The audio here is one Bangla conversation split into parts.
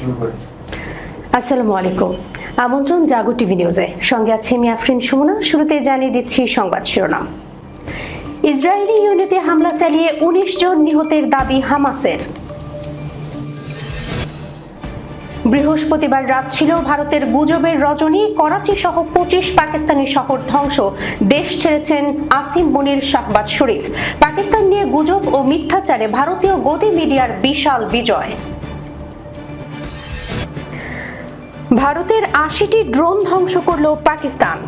শুরু করি। আসসালামু আলাইকুম। আমন্ত্রণ জাগো টিভি নিউজে, সঙ্গে আছে আমি আফরিন সুমনা। শুরুতে জানিয়ে দিচ্ছি সংবাদ শিরোনাম। ইসরায়েলি ইউনিটে হামলা চালিয়ে ১৯ জন নিহতের দাবি হামাসের। বৃহস্পতিবার রাত ছিল ভারতের গুজবের রজনী। করাচি সহ ২৫ পাকিস্তানি শহর ধ্বংস। দেশ ছেড়েছেন আসিম মুনির, শাহবাজ শরীফ। পাকিস্তান নিয়ে গুজব ও মিথ্যাচারে ভারতীয় গদি মিডিয়ার বিশাল বিজয়। ভারতের ৮০টি ড্রোন ধ্বংস করল পাকিস্তান।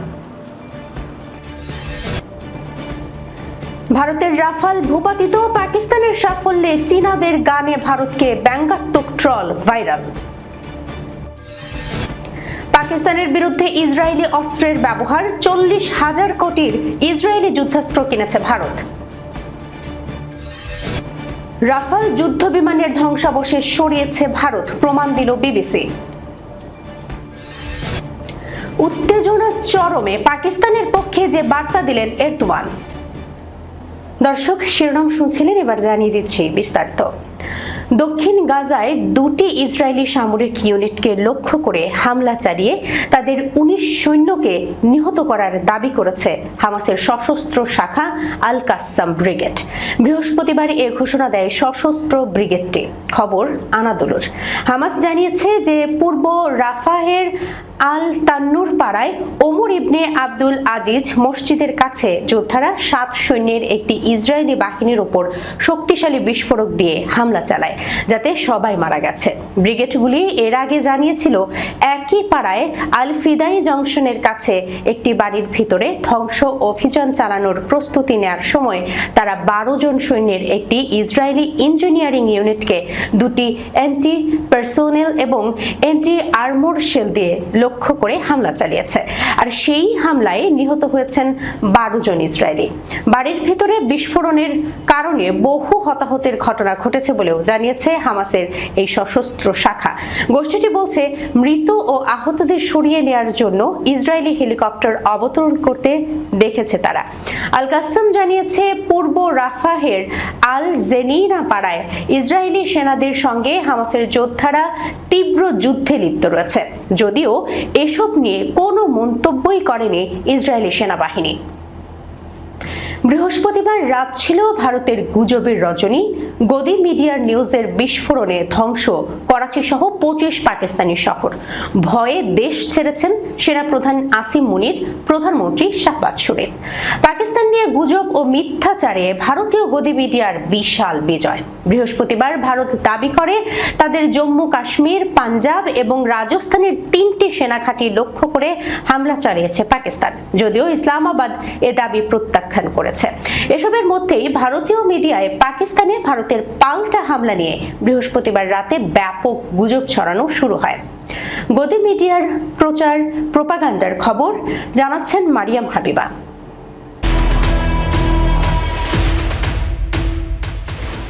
ভারতের রাফাল ভূপাতিত। পাকিস্তানের সাফল্যে চীনাদের গানে ভারতকে ব্যঙ্গাত্মক ট্রল ভাইরাল। পাকিস্তানের বিরুদ্ধে ইসরায়েলি অস্ত্রের ব্যবহার। ৪০,০০০ কোটির ইসরায়েলি যুদ্ধাস্ত্র কিনেছে ভারত। রাফাল যুদ্ধ বিমানের ধ্বংসাবশেষ সরিয়েছে ভারত, প্রমাণ দিল বিবিসি। উত্তেজনা চরমে, পাকিস্তানের পক্ষে যে বার্তা দিলেন এরদোয়ান। দর্শক, শিরোনাম শুনছিলেন, এবার জানিয়ে দিচ্ছি বিস্তারিত। দক্ষিণ গাজায় দুটি ইসরায়েলি সামরিক ইউনিটকে লক্ষ্য করে হামলা চালিয়ে তাদের ১৯ সৈন্যকে নিহত করার দাবি করেছে হামাসের সশস্ত্র শাখা আল কাসসাম ব্রিগেড। বৃহস্পতিবার এ ঘোষণা দেয় সশস্ত্র ব্রিগেডটি। খবর আনাদোলুর। হামাস জানিয়েছে যে পূর্ব রাফাহের আল তান্নুর পাড়ায় ওমর ইবনে আব্দুল আজিজ মসজিদের কাছে যোদ্ধারা ৭ সৈন্যের একটি ইসরায়েলি বাহিনীর উপর শক্তিশালী বিস্ফোরক দিয়ে হামলা চালায়, যাতে সবাই মারা গেছে। ব্রিগেডগুলি এর আগে জানিয়েছিল একই পাড়ায় আল ফিদাই জংশনের কাছে একটি বাড়ির ভিতরে ধ্বংস অভিযান চালানোর প্রস্তুতি নেওয়ার সময় তারা ১২ জন সৈন্যের একটি ইসরায়েলি ইঞ্জিনিয়ারিং ইউনিটকে দুটি অ্যান্টি পার্সোনেল এবং অ্যান্টি আর্মোর শেল দিয়ে লক্ষ্য করে হামলা চালিয়েছে। আর সেই হামলায় নিহত হয়েছেন ১২ জন ইসরায়েলি। বাড়ির ভিতরে বিস্ফোরণের কারণে বহু হতাহতের ঘটনা ঘটেছে বলেও জানিয়েছে হামাসের এই সশস্ত্র শাখা। গোষ্ঠীটি বলছে মৃত ও আহতদের সরিয়ে নেওয়ার জন্য ইসরায়েলি হেলিকপ্টার অবতরণ করতে দেখেছে তারা। আল কাসসাম জানিয়েছে পূর্ব রাফাহের আল জেনিনা পাড়ায় ইসরায়েলি সেনাদের সঙ্গে হামাসের যোদ্ধারা তীব্র যুদ্ধে লিপ্ত রয়েছে, যদিও এসব নিয়ে কোনো মন্তব্যই করেনি ইসরায়েলি সেনাবাহিনী। বৃহস্পতিবার রাত ছিল ভারতের গুজবের রজনী। গদি মিডিয়ার নিউজের বিস্ফোরণে ধ্বংস করাচি সহ ২৫ পাকিস্তানি শহর। ভয়ে দেশ ছেড়েছেন সেনাপ্রধান আসিম মুনির, প্রধানমন্ত্রী শাহবাজ শরীফ। পাকিস্তান নিয়ে গুজব ও মিথ্যাচারে ভারতীয় গদি মিডিয়ার বিশাল বিজয়। বৃহস্পতিবার ভারত দাবি করে তাদের জম্মু কাশ্মীর, পাঞ্জাব এবং রাজস্থানের ৩টি সেনাঘাঁটি লক্ষ্য করে হামলা চালিয়েছে পাকিস্তান, যদিও ইসলামাবাদ এ দাবি প্রত্যাখ্যান করেছে। এসবের মধ্যেই ভারতীয় মিডিয়ায় পাকিস্তানে ভারতের পাল্টা হামলা নিয়ে বৃহস্পতিবার রাতে ব্যাপক গুজব ছড়ানো শুরু হয়। গদি মিডিয়ার প্রচার প্রোপাগান্ডার খবর জানাচ্ছেন মারিয়াম হাবিবা।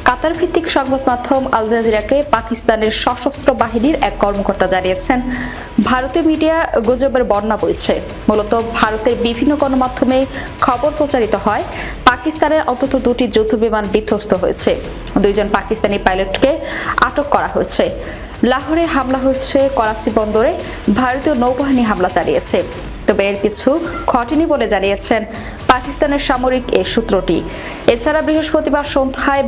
কাতার ভিত্তিক সংবাদ মাধ্যম আল জাজিরাকে পাকিস্তানের সশস্ত্র বাহিনীর এক কর্মকর্তা জানিয়েছেন, ভারতীয় মিডিয়া গুজবের বন্যা বইছে। মূলত ভারতের বিভিন্ন গণমাধ্যমে খবর প্রচারিত হয় পাকিস্তানের অন্তত ২টি যুদ্ধবিমান বিধ্বস্ত হয়েছে, ২ জন পাকিস্তানি পাইলটকে আটক করা হয়েছে। লাহোরে হামলা হয়েছে, করাচি বন্দরে ভারতীয় নৌবাহিনী হামলা চালিয়েছে, তবে এর কিছু ঘটেনি বলে জানিয়েছেন পাকিস্তানের সামরিক এই সূত্রটি। এছাড়া বৃহস্পতিবার সন্ধ্যায়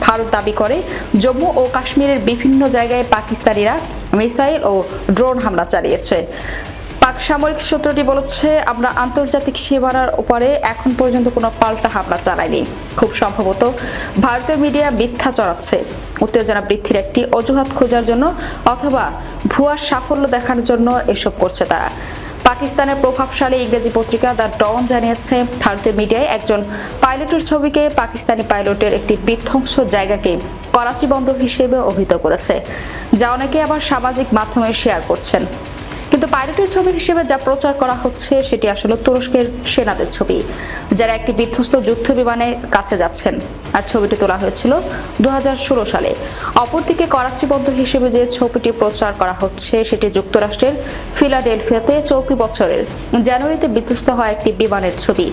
ভারত দাবি করে জম্মু ও কাশ্মীরের বিভিন্ন জায়গায় পাকিস্তানিরা মিসাইল ও ড্রোন হামলা চালিয়েছে। পাক সামরিক সূত্রটি বলেছে, আমরা আন্তর্জাতিক সীমানার উপরে এখন পর্যন্ত কোনো পাল্টা হামলা চালাইনি। খুব সম্ভবত ভারতীয় মিডিয়া মিথ্যা চড়াচ্ছে, উত্তেজনা বৃদ্ধির একটি অজুহাত খোঁজার জন্য অথবা ভুয়া সাফল্য দেখানোর জন্য এসব করছে তারা। পাকিস্তানের প্রভাবশালী ইংরেজি পত্রিকা দ্য ডন জানিয়েছে, ভারতীয় মিডিয়ায় একজন পাইলটের ছবিকে পাকিস্তানি পাইলটের একটি বিধ্বংস জায়গাকে করাচি বন্দর হিসেবে অভিহিত করেছে, যা অনেকে আবার সামাজিক মাধ্যমে শেয়ার করছেন। কিন্তু পাইলটের ছবি হিসেবে যা প্রচার করা হচ্ছে সেটি আসলে তুরস্কের সেনাদের ছবি, যারা একটি বিধ্বস্ত যুদ্ধ বিমানের কাছে যাচ্ছেন, আর ছবিটি তোলা হয়েছিল ২০১৬ সালে। অপরদিকে করাচি বন্দর হিসেবে যে ছবিটি প্রচার করা হচ্ছে সেটি যুক্তরাষ্ট্রের ফিলাডেলফিয়াতে চলতি বছরের জানুয়ারিতে বিধ্বস্ত হয় একটি বিমানের ছবি।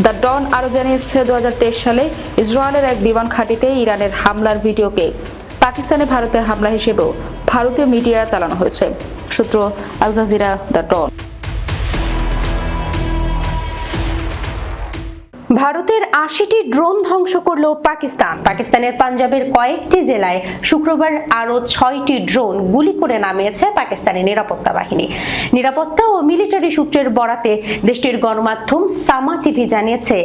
দ্য ডন আরও জানিয়েছে, ২০২৩ সালে ইসরায়েলের এক বিমান ঘাঁটিতে ইরানের হামলার ভিডিওকে পাকিস্তানে ভারতের হামলা হিসেবেও ভারতীয় মিডিয়া চালানো হয়েছে। সূত্র আল জাজিরা, দ্য ডন। ভারতের ৮০টি ড্রোন ধ্বংস করল পাকিস্তান। পাকিস্তানের পাঞ্জাবের কয়েকটি জেলায় শুক্রবার আরও ৬টি ড্রোন গুলি করে নামিয়েছে পাকিস্তানের নিরাপত্তা বাহিনী। নিরাপত্তা ও মিলিটারি সূত্রের বরাতে দেশটির গণমাধ্যম সামা টিভি জানিয়েছে,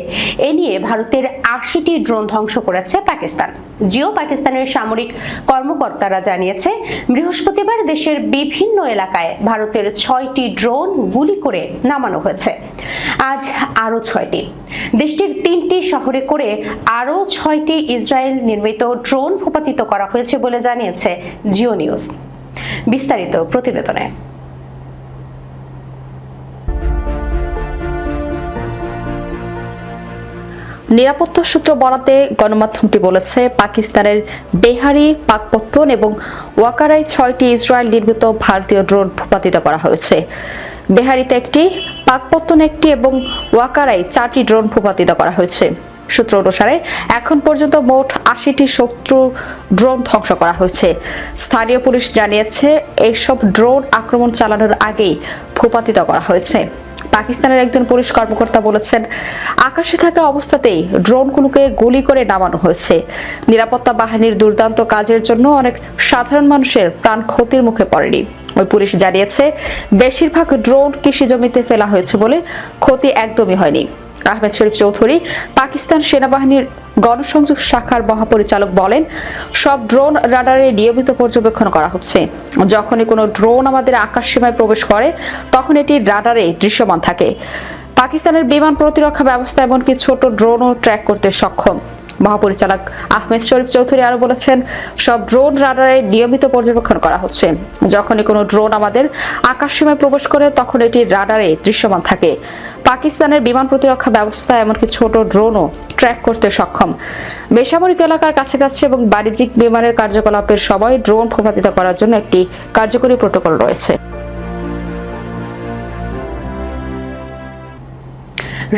এ নিয়ে ভারতের ৮০টি ড্রোন ধ্বংস করেছে পাকিস্তান। জিও পাকিস্তানের সামরিক কর্মকর্তারা জানিয়েছে, বৃহস্পতিবার দেশের বিভিন্ন এলাকায় ভারতের ৬টি ড্রোন গুলি করে নামানো হয়েছে। আজ আরও ৬টি। দেশটির ৩টি শহরে করে আরও ৬টি ইসরায়েল নির্মিত ড্রোন ভূপাতিত করা হয়েছে বলে জানিয়েছে জিও নিউজ। বিস্তারিত প্রতিবেদনে। নিরাপত্তা সূত্র বরাতে গণমাধ্যমটি বলেছে, পাকিস্তানের বেহারি, পাকপত্তন এবং ওয়াকারায় ৬টি ইসরায়েল নির্মিত ভারতীয় ড্রোন ভূপাতিত করা হয়েছে। বেহারিতে একটি, পাকপত্তন একটি এবং ওয়াকারায় 4টি ড্রোন ভূপাতিত করা হয়েছে। সূত্র অনুসারে এখন পর্যন্ত মোট ৮০টি শত্রু ড্রোন ধ্বংস করা হয়েছে। স্থানীয় পুলিশ জানিয়েছে, এইসব ড্রোন আক্রমণ চালানোর আগেই ভূপাতিত করা হয়েছে। পাকিস্তানের একজন পুলিশ কর্মকর্তা বলেছেন, আকাশে থাকা অবস্থাতেই ড্রোনগুলোকে গুলি করে নামানো হয়েছে। নিরাপত্তা বাহিনীর দুর্দান্ত কাজের জন্য অনেক সাধারণ মানুষের প্রাণ ক্ষতির মুখে পড়েনি। ওই পুলিশ জানিয়েছে, বেশিরভাগ ড্রোন কৃষি জমিতে ফেলা হয়েছে বলে ক্ষতি একদমই হয়নি। আহমেদ শরীফ চৌধুরী, পাকিস্তান সেনাবাহিনীর গণসংযোগ শাখার মহাপরিচালক বলেন, সব ড্রোন রাডারে নিয়মিত পর্যবেক্ষণ করা হচ্ছে। যখনই কোনো ড্রোন আমাদের আকাশ সীমায় প্রবেশ করে তখন এটি রাডারে দৃশ্যমান থাকে। পাকিস্তানের বিমান প্রতিরক্ষা ব্যবস্থা এমনকি ছোট ড্রোনও ট্র্যাক করতে সক্ষম। মহাপরিচালক আহমেদ শরীফ চৌধুরী আরো বলেছেন, সব ড্রোন রাডারে নিয়মিত পর্যবেক্ষণ করা হচ্ছে। যখনই কোনো ড্রোন আমাদের আকাশসীমায় প্রবেশ করে তখন এটি রাডারে দৃশ্যমান থাকে। পাকিস্তানের বিমান প্রতিরক্ষা ব্যবস্থা এমনকি ছোট ড্রোনও ট্র্যাক করতে সক্ষম। বেসামরিক এলাকার কাছাকাছি এবং বাণিজ্যিক বিমানের কার্যকলাপের সময় ড্রোন ভূপাতিত করার জন্য একটি কার্যকরী প্রোটোকল রয়েছে।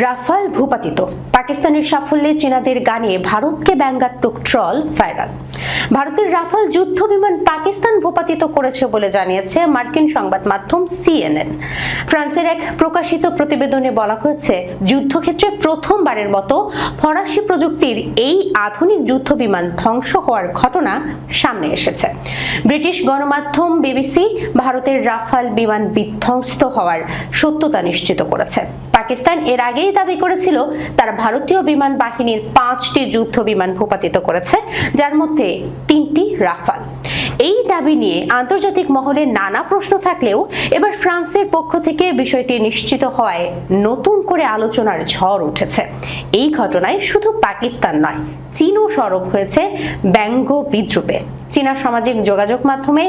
রাফাল ভূপাতিত। পাকিস্তানের সাফল্যে চীনাদের গানে ভারতকে ব্যঙ্গাত্মক ট্রল ভাইরাল। ভারতের রাফাল যুদ্ধ বিমান পাকিস্তান ভূপাতিত করেছে বলে জানিয়েছে মার্কিন সংবাদ মাধ্যম CNN। ফ্রান্সের এক প্রকাশিত প্রতিবেদনে বলা হয়েছে, যুদ্ধক্ষেত্রে প্রথমবারের মতো ফরাসি প্রযুক্তির এই আধুনিক যুদ্ধ বিমান ধ্বংস হওয়ার ঘটনা সামনে এসেছে। ব্রিটিশ গণমাধ্যম BBC ভারতের রাফাল বিমান বিধ্বস্ত হওয়ার সত্যতা নিশ্চিত করেছে। পাকিস্তান এর আগেই দাবি করেছিল, তারা ভারতীয় বিমান বাহিনীর 5টি যুদ্ধ বিমান ভূপাতিত করেছে, যার মধ্যে 3টি রাফাল। এই দাবি নিয়ে আন্তর্জাতিক মহলে নানা প্রশ্ন থাকলেও এবার ফ্রান্সের পক্ষ থেকে বিষয়টি নিশ্চিত হওয়ায় নতুন করে আলোচনার ঝড় উঠেছে। এই ঘটনায় শুধু পাকিস্তান নয়, চীনও সরব হয়েছে ব্যঙ্গ বিদ্রূপে। চীনা সামাজিক যোগাযোগ মাধ্যমে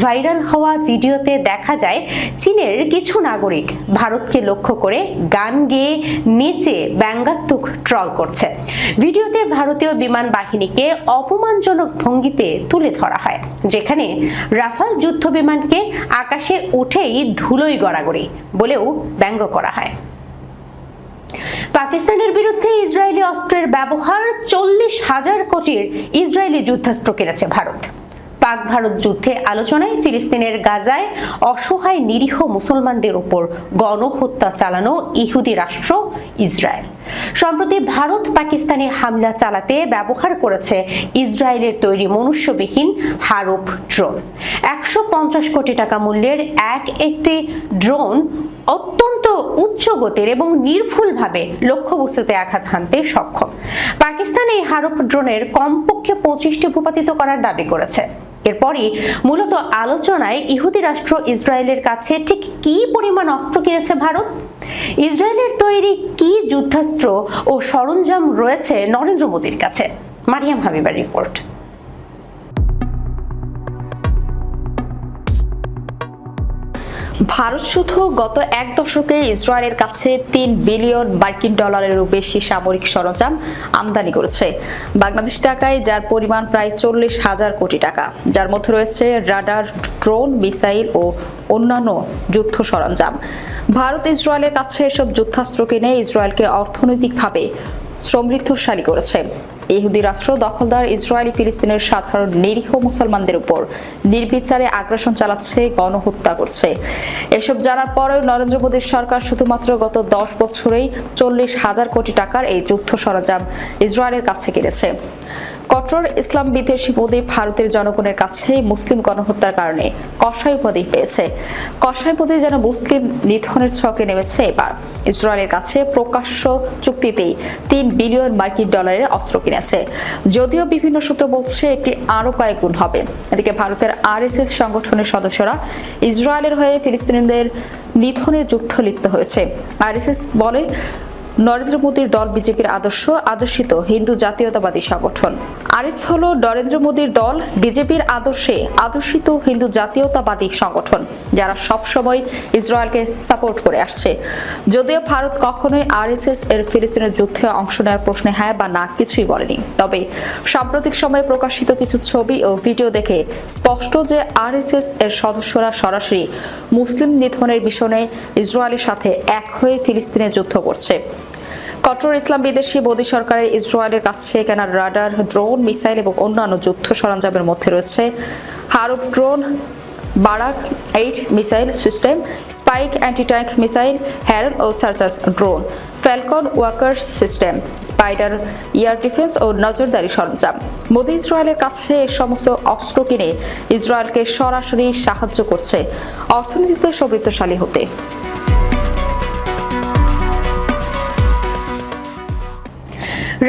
ভাইরাল হওয়া ভিডিওতে দেখা যায়, চীনের কিছু নাগরিক ভারতকে লক্ষ্য করে গান গেয়ে নেচে ব্যঙ্গাত্মক ট্রল করছে। ভিডিওতে ভারতীয় বিমান বাহিনীকে অপমানজনক ভঙ্গিতে তুলে ধরা হয়, যেখানে রাফাল যুদ্ধ বিমানকে আকাশে উঠেই ধুলোয় গড়াগড়ি বলেও ব্যঙ্গ করা হয়। পাকিস্তানের বিরুদ্ধে ইসরায়েলি অস্ত্রের ব্যবহার 40,000 কোটির ইসরায়েলি যুদ্ধাস্ত্র কিনেছে ভারত। পাক ভারত যুদ্ধে আলোচনায় ফিলিস্তিনের গাজায় অসহায় নিরীহ মুসলমানদের উপর গণহত্যা চালানো ইহুদি রাষ্ট্র ইসরায়েল সম্প্রতি ভারত পাকিস্তানে হামলা চালাতে ব্যবহার করেছে ইসরায়েলের তৈরি মনুষ্যবিহীন হারুপ ড্রোন। 150 কোটি টাকা মূল্যের একটি ড্রোন অত্যন্ত উচ্চ গতির এবং নির্ভুলভাবে লক্ষ্যবস্তুতে আঘাত হানতে সক্ষম। পাকিস্তান এই হারুপ ড্রোনের কমপক্ষে 25টি ভূপাতিত করার দাবি করেছে। এরপরই মূলত আলোচনায় ইহুদি রাষ্ট্র ইসরায়েলের কাছে ঠিক কি পরিমাণ অস্ত্র কিনেছে ভারত, ইসরায়েলের তৈরি কি যুদ্ধাস্ত্র ও সরঞ্জাম রয়েছে নরেন্দ্র মোদীর কাছে। মারিয়াম হাবিবার রিপোর্ট। ভারত শুধু গত এক দশকে ইসরায়েলের কাছে $3 বিলিয়ন মার্কিন-ডলারেরও বেশি সামরিক সরঞ্জাম আমদানি করেছে বাংলাদেশ টাকায়, যার পরিমাণ প্রায় 40,000 কোটি টাকা, যার মধ্যে রয়েছে রাডার, ড্রোন, মিসাইল ও অন্যান্য যুদ্ধ সরঞ্জাম। ভারত ইসরায়েলের কাছে এসব যুদ্ধাস্ত্র কিনে ইসরায়েলকে অর্থনৈতিকভাবে সমৃদ্ধশালী করেছে। ইহুদি রাষ্ট্র দখলদার ইসরায়েলি ফিলিস্তিনের সাধারণ নিরীহ মুসলমানদের উপর নির্বিচারে আগ্রাসন চালাচ্ছে, গণহত্যা করছে। এসব জানার পরেও নরেন্দ্র মোদীর সরকার শুধুমাত্র গত 10 বছরেই 40,000 কোটি টাকার এই যুদ্ধ সরঞ্জাম ইসরায়েলের কাছে কিনেছে। কট্টর ইসলাম বিদ্বেষী মোদী ভারতের জনগণের কাছে মুসলিম গণহত্যার কারণে কসাই উপাধি পেয়েছে। কসাই মোদী যেন মুসলিম নিধনের ছকে নেমেছে এবার। ইসরায়েলের কাছে প্রকাশ্য চুক্তিতেই 3 বিলিয়ন মার্কিন ডলারের অস্ত্র কিনেছে, যদিও বিভিন্ন সূত্র বলছে এটি আরও কয়েক গুণ হবে। এদিকে ভারতের RSS সংগঠনের সদস্যরা ইসরায়েলের হয়ে ফিলিস্তিনিদের নিধনের যুদ্ধ লিপ্ত হয়েছে। RSS বলে নরেন্দ্র মোদীর দল বিজেপির আদর্শিত হিন্দু জাতীয়তাবাদী সংগঠন। আরএস হলো নরেন্দ্র মোদীর দল বিজেপির আদর্শে আদর্শিত হিন্দু জাতীয়তাবাদী সংগঠন, যারা সবসময় ইসরায়েলকে সাপোর্ট করে আসছে। যদিও ভারত কখনোই RSS এর ফিলিস্তিনের যুদ্ধে অংশ নেওয়ার প্রশ্নে হ্যাঁ বা না কিছুই বলেনি, তবে সাম্প্রতিক সময়ে প্রকাশিত কিছু ছবি ও ভিডিও দেখে স্পষ্ট যে RSS এর সদস্যরা সরাসরি মুসলিম নিধনের বিষয়ে ইসরায়েলের সাথে এক হয়ে ফিলিস্তিনে যুদ্ধ করছে। কট্টর ইসলাম বিদ্বেষী মোদী সরকারের ইসরায়েলের কাছে কেনা রাডার, ড্রোন, মিসাইল এবং অন্যান্য যুদ্ধ সরঞ্জামের মধ্যে রয়েছে Harop drone, Barak 8 missile system, spike anti-tank missile, Heron ও Searchers drone, Falcon AWACS system, Spider air defence ও নজরদারি সরঞ্জাম। মোদী ইসরায়েলের কাছে এই সমস্ত অস্ত্র কিনে ইসরায়েলকে সরাসরি সাহায্য করছে অর্থনীতিতে সমৃদ্ধশালী হতে।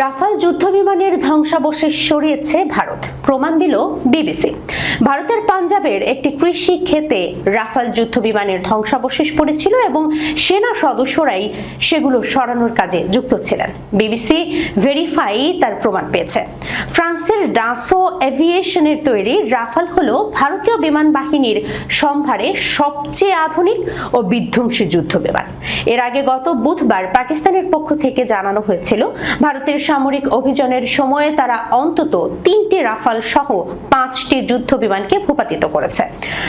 রাফাল যুদ্ধবিমানের ধ্বংসাবশেষ সরিয়েছে ভারত, প্রমাণ দিল বিবিসি। ভারতের পাঞ্জাবের একটি কৃষি ক্ষেতে রাফাল যুদ্ধবিমানের ধ্বংসাবশেষ পড়েছিল এবং সেনা সদস্যরাই সেগুলো সরানোর কাজে যুক্ত ছিলেন। বিবিসি ভেরিফাই তার প্রমাণ পেয়েছে। ফ্রান্সের ডাসো এভিয়েশনের তৈরি রাফাল হলো ভারতীয় বিমান বাহিনীর সম্ভারে সবচেয়ে আধুনিক ও বিধ্বংসী যুদ্ধবিমান। এর আগে গত বুধবার পাকিস্তানের পক্ষ থেকে জানানো হয়েছিল ভারতের সামরিক অভিযানের সময়ে তারা অন্তত 3টি রাফাল সহ 5টি যুদ্ধ বিমানকে ভূপাতিত করেছে,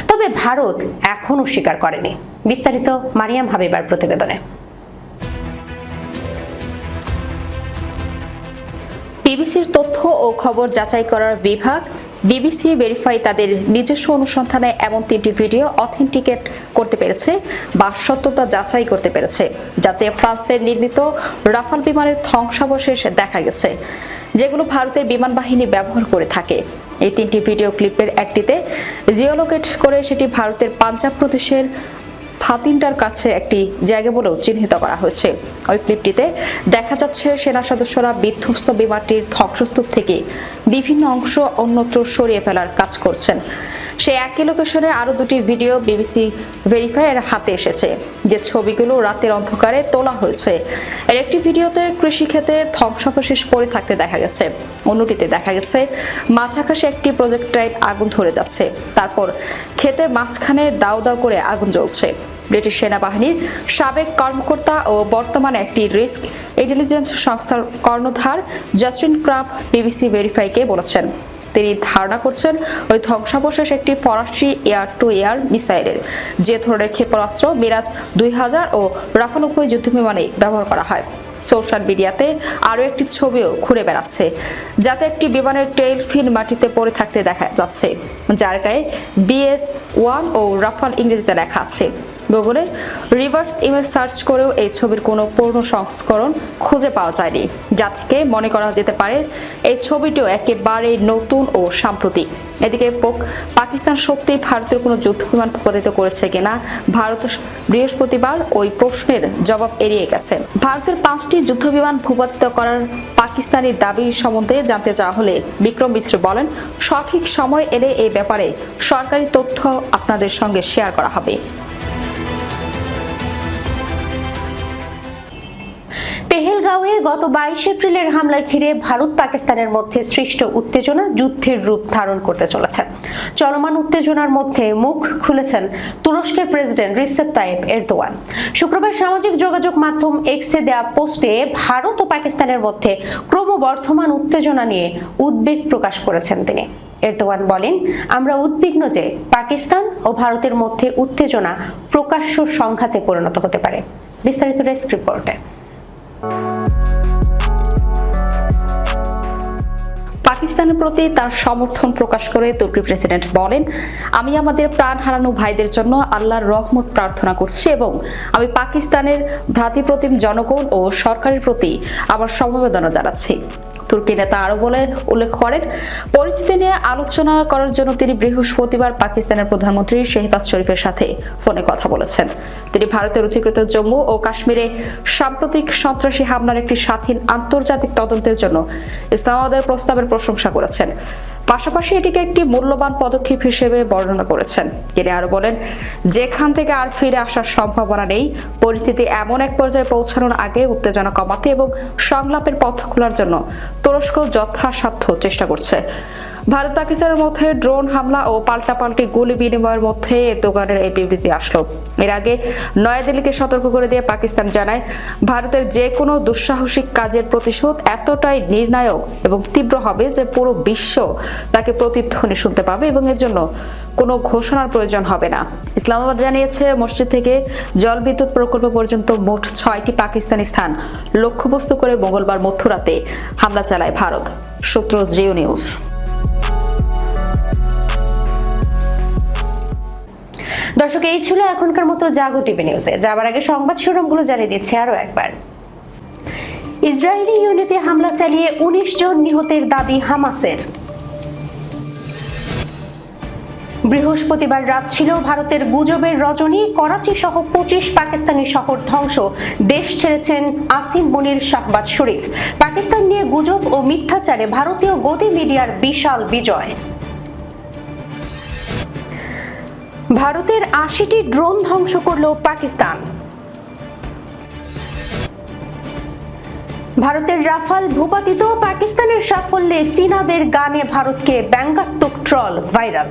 তবে ভারত এখনও স্বীকার করেনি। বিস্তারিত মারিয়াম হাবিবার প্রতিবেদনে। বিবিসির তথ্য ও খবর যাচাই করার বিভাগ বিবিসি ভেরিফাই তাদের নিজস্ব অনুসন্ধানে এমন 3টি ভিডিও অথেন্টিকেট করতে পেরেছে বা সত্যতা যাচাই করতে পেরেছে, যাতে ফ্রান্সের নির্মিত রাফাল বিমানের ধ্বংসাবশেষ দেখা গেছে, যেগুলো ভারতের বিমান বাহিনী ব্যবহার করে থাকে। এই 3টি ভিডিও ক্লিপের একটিতে জিওলোকেট করে সেটি ভারতের পাঞ্জাব প্রদেশের ফাতিন্ডার কাছে একটি জায়গা বলেও চিহ্নিত করা হয়েছে। ওই ক্লিপটিতে দেখা যাচ্ছে সেনা সদস্যরা বিধ্বস্ত বিমানটির ধ্বংসস্তূপ থেকে বিভিন্ন অংশ অন্যত্র সরিয়ে ফেলার কাজ করছেন। সেই একই লোকেশনে আরও 2টি ভিডিও বিবিসি ভেরিফাই এর হাতে এসেছে, যে ছবিগুলো রাতের অন্ধকারে তোলা হয়েছে। এর একটি ভিডিওতে কৃষিক্ষেত্রে ধ্বংসাবশেষ পড়ে থাকতে দেখা গেছে, অন্যটিতে দেখা গেছে মাছ আকাশে একটি প্রজেক্টাইল আগুন ধরে যাচ্ছে, তারপর ক্ষেতের মাঝখানে দাউ দাউ করে আগুন জ্বলছে। ব্রিটিশ সেনাবাহিনীর সাবেক কর্মকর্তা ও বর্তমানে একটি রিস্ক ইন্টেলিজেন্স সংস্থার কর্ণধার জাস্টিন ক্রাফট বিবিসি ভেরিফাইকে বলেছেন, তিনি ধারণা করছেন ওই ধ্বংসাবশেষ একটি ফরাসি এয়ার টু এয়ার মিসাইলের, যে ধরনের ক্ষেপণাস্ত্র মিরাজ 2000 ও রাফাল উভয় যুদ্ধবিমানে ব্যবহার করা হয়। সোশ্যাল মিডিয়াতে আরও একটি ছবিও ঘুরে বেড়াচ্ছে, যাতে একটি বিমানের টেইল ফিন মাটিতে পড়ে থাকতে দেখা যাচ্ছে, যার গায়ে BS-1 ও রাফাল ইংরেজিতে লেখা আছে। গুগলে রিভার্স ইমেজ সার্চ করেও এই ছবির কোনো পূর্ণ সংস্করণ খুঁজে পাওয়া যায়নি, যা থেকে মনে করা যেতে পারে এই ছবিটিও একেবারে নতুন ও সাম্প্রতিক। এদিকে পাকিস্তান সত্যি ভারতের কোনো যুদ্ধবিমান ভূপাতিত করেছে কিনা ভারত বৃহস্পতিবার ওই প্রশ্নের জবাব এড়িয়ে গেছে। ভারতের 5টি যুদ্ধবিমান ভূপাতিত করার পাকিস্তানি দাবি সম্বন্ধে জানতে চাওয়া হলে বিক্রম মিশ্র বলেন, সঠিক সময় এলে এই ব্যাপারে সরকারি তথ্য আপনাদের সঙ্গে শেয়ার করা হবে। পেহেলগাঁওয়ে গত 22 এপ্রিলের হামলায় ঘিরে ভারত পাকিস্তানের মধ্যে সৃষ্ট উত্তেজনা যুদ্ধের রূপ ধারণ করতে চলেছে। চলমান উত্তেজনার মধ্যে মুখ খুলেছেন তুরস্কের প্রেসিডেন্ট রিসেপ তাইপ এরদোয়ান। শুক্রবার সামাজিক যোগাযোগ মাধ্যম এক্সে দেয়া পোস্টে ভারত ও পাকিস্তানের মধ্যে ক্রমবর্ধমান উত্তেজনা নিয়ে উদ্বেগ প্রকাশ করেছেন তিনি। এরদোয়ান বলেন, আমরা উদ্বিগ্ন যে পাকিস্তান ও ভারতের মধ্যে উত্তেজনা প্রকাশ্য সংঘাতে পরিণত হতে পারে। বিস্তারিত ডেস্ক রিপোর্টে। পাকিস্তানের প্রতি তার সমর্থন প্রকাশ করে তুর্কি প্রেসিডেন্ট বলেন, আমি আমাদের প্রাণ হারানো ভাইদের জন্য আল্লাহর রহমত প্রার্থনা করছি এবং আমি পাকিস্তানের ভ্রাতৃপ্রতিম জনগণ ও সরকারের প্রতি আমার সমবেদনা জানাচ্ছি। তুর্কি নেতা আরো উল্লেখ করেন, পরিস্থিতি নিয়ে আলোচনা করার জন্য তিনি বৃহস্পতিবার পাকিস্তানের প্রধানমন্ত্রী শেহবাজ শরীফের সাথে ফোনে কথা বলেছেন। তিনি ভারতের অধিকৃত জম্মু ও কাশ্মীরে সাম্প্রতিক সন্ত্রাসী হামলার একটি স্বাধীন আন্তর্জাতিক তদন্তের জন্য ইসলামাবাদের প্রস্তাবের প্রশংসা করেছেন। পাশাপাশি এটিকে একটি মূল্যবান পদক্ষেপ হিসেবে বর্ণনা করেছেন। তিনি আরো বলেন, যেখান থেকে আর ফিরে আসার সম্ভাবনা নেই, পরিস্থিতি এমন এক পর্যায়ে পৌঁছানোর আগে উত্তেজনা কমাতে এবং সংলাপের পথ খোলার জন্য তুরস্ক যথাসাধ্য চেষ্টা করছে। ভারত পাকিস্তানের মধ্যে ড্রোন হামলা ও পাল্টাপাল্টি গুলি বিনিময়ের মধ্যে এরদোগানের এই বিবৃতি আসলো। এর আগে নয়াদিল্লিকে সতর্ক করে দিয়ে পাকিস্তান জানায়, ভারতের যে কোনো দুঃসাহসিক কাজের প্রতিশোধ এতটাই নির্ণায়ক এবং তীব্র হবে যে পুরো বিশ্ব তাকে প্রতিধ্বনি শুনতে পাবে এবং এর জন্য কোনো ঘোষণার প্রয়োজন হবে না। ইসলামাবাদ জানিয়েছে, মসজিদ থেকে জলবিদ্যুৎ প্রকল্প পর্যন্ত মোট 6টি পাকিস্তানি স্থান লক্ষ্যবস্তু করে মঙ্গলবার মধ্যরাতে হামলা চালায় ভারত। সূত্র জিও নিউজ। দর্শক, এই ছিল এখনকার মতো জাগো টিভি নিউজে। যাবার আগে সংবাদ শিরোনামগুলো জানিয়ে দিচ্ছে আরো একবার। ইসরায়েলি ইউনিটে হামলা চালিয়ে 19 জন নিহতের দাবি হামাসের। বৃহস্পতিবার রাত ছিল ভারতের গুজবের রজনী। করাচি সহ 25 পাকিস্তানি শহর ধ্বংস। দেশ ছেড়েছেন আসিম মনির, শাহবাজ শরীফ। পাকিস্তান নিয়ে গুজব ও মিথ্যাচারে ভারতীয় গদি মিডিয়ার বিশাল বিজয়। ভারতের 80টি ড্রোন ধ্বংস করল পাকিস্তান। ভারতের রাফাল ভূপাতিত। পাকিস্তানের সাফল্যে চীনাদের গানে ভারতকে ব্যঙ্গাত্মক ট্রল ভাইরাল।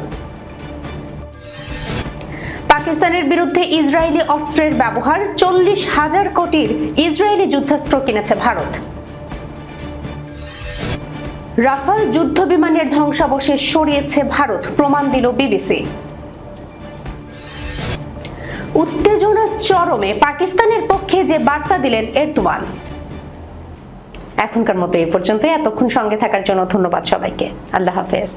পাকিস্তানের বিরুদ্ধে ইসরায়েলি অস্ত্রের ব্যবহার। 40,000 কোটির ইসরায়েলি যুদ্ধাস্ত্র কিনেছে ভারত। রাফাল যুদ্ধ বিমানের ধ্বংসাবশেষ সরিয়েছে ভারত, প্রমাণ দিল বিবিসি। উত্তেজনা চরমে, পাকিস্তানের পক্ষে যে বার্তা দিলেন এরদোয়ান। এখনকার মতো এই পর্যন্ত। এতক্ষণ সঙ্গে থাকার জন্য ধন্যবাদ সবাইকে। আল্লাহ হাফেজ।